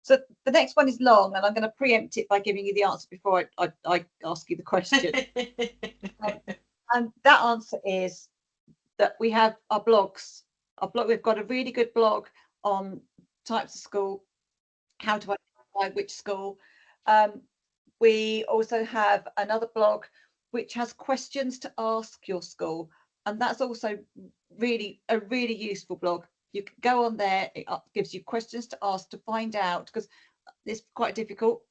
So the next one is long, and I'm going to preempt it by giving you the answer before I ask you the question. And that answer is that we have our blogs. We've got a really good blog on types of school, how to identify which school. We also have another blog which has questions to ask your school, and that's also really a really useful blog. You can go on there, it gives you questions to ask to find out, because it's quite difficult.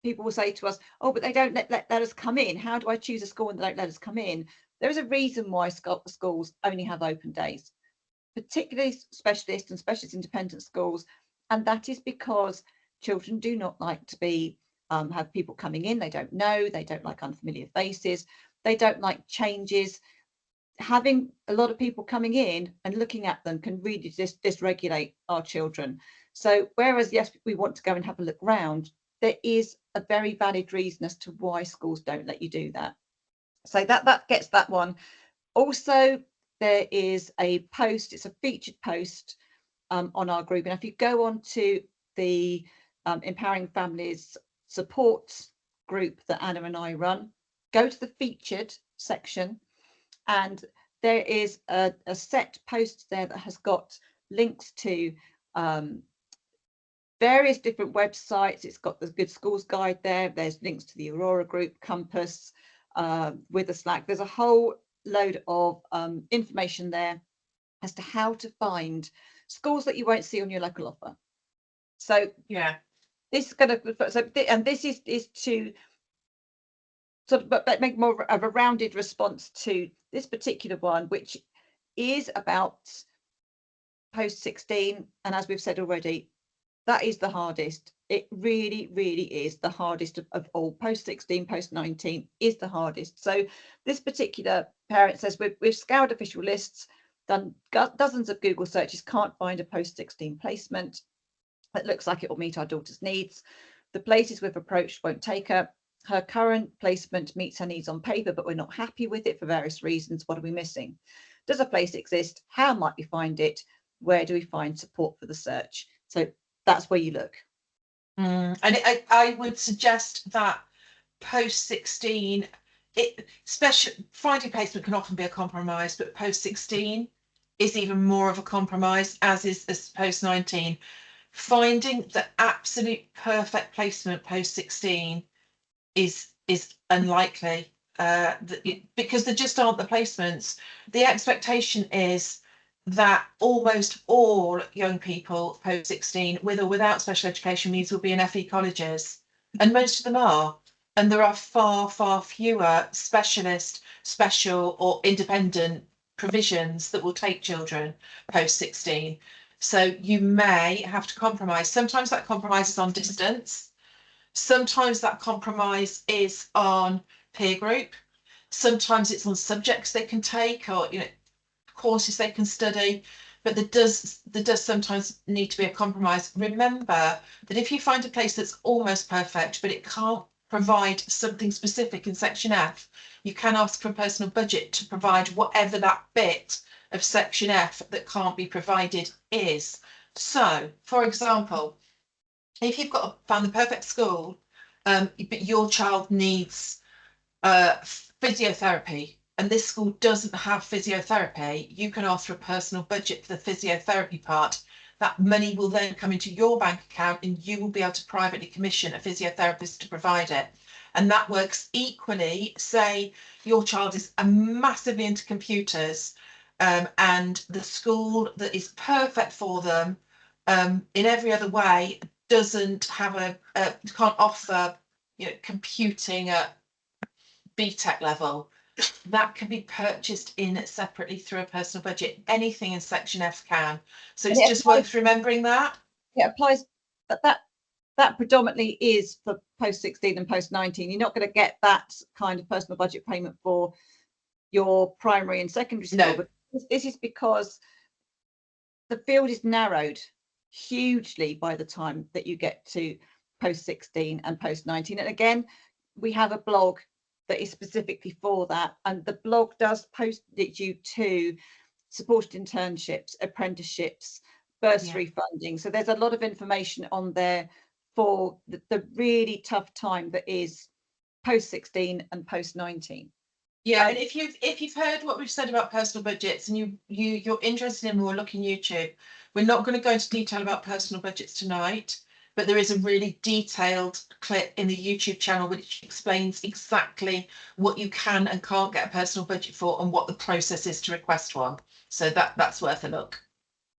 People will say to us, oh, but they don't let us come in. How do I choose a school and they don't let us come in? There is a reason why schools only have open days, particularly specialist and specialist independent schools, and that is because children do not like to be have people coming in they don't know. They don't like unfamiliar faces. They don't like changes. Having a lot of people coming in and looking at them can really dysregulate our children. So whereas, yes, we want to go and have a look round, there is a very valid reason as to why schools don't let you do that. So that gets that one. Also, there is a post, it's a featured post on our group. And if you go on to the Empowering Families support group that Anna and I run, go to the featured section, and there is a set post there that has got links to various different websites. It's got the Good Schools Guide there. There's links to the Aurora Group, Compass, with the Slack. There's a whole load of information there as to how to find schools that you won't see on your local offer. So yeah, this is going to, and this is to sort of make more of a rounded response to this particular one, which is about post 16. And as we've said already, that is the hardest. It really, really is the hardest of all. Post 16, post 19 is the hardest. So this particular parent says, we've scoured official lists, done dozens of Google searches, can't find a post 16 placement that looks like it will meet our daughter's needs. The places we've approached won't take her. Her current placement meets her needs on paper, but we're not happy with it for various reasons. What are we missing? Does a place exist? How might we find it? Where do we find support for the search? So that's where you look. And I would suggest that post 16, finding placement can often be a compromise, but post 16 is even more of a compromise, as is this post 19. Finding the absolute perfect placement post 16 is unlikely, because there just aren't the placements. The expectation is that almost all young people post 16 with or without special education needs will be in FE colleges, and most of them are. And there are far, far fewer specialist, special or independent provisions that will take children post 16. So you may have to compromise. Sometimes that compromise is on distance. Sometimes that compromise is on peer group. Sometimes it's on subjects they can take, or courses they can study. But there does sometimes need to be a compromise. Remember that if you find a place that's almost perfect, but it can't provide something specific in section F, you can ask for a personal budget to provide whatever that bit of section F that can't be provided is. So, for example, if you've found the perfect school, but your child needs physiotherapy, and this school doesn't have physiotherapy, you can ask for a personal budget for the physiotherapy part. That money will then come into your bank account, and you will be able to privately commission a physiotherapist to provide it. And that works equally. Say your child is massively into computers, and the school that is perfect for them in every other way doesn't have can't offer computing at BTEC level. That can be purchased in separately through a personal budget. Anything in section F can. So it's just worth remembering that. It applies, but that predominantly is for post 16 and post 19. You're not going to get that kind of personal budget payment for your primary and secondary school. No. But this is because the field is narrowed hugely by the time that you get to post 16 and post 19. And again, we have a blog that is specifically for that, and the blog does post you to supported internships, apprenticeships, bursary funding. So there's a lot of information on there for the really tough time that is post 16 and post 19. Yeah, and if you've heard what we've said about personal budgets and you're interested in more, look in YouTube. We're not going to go into detail about personal budgets tonight, but there is a really detailed clip in the YouTube channel which explains exactly what you can and can't get a personal budget for and what the process is to request one. So that's worth a look.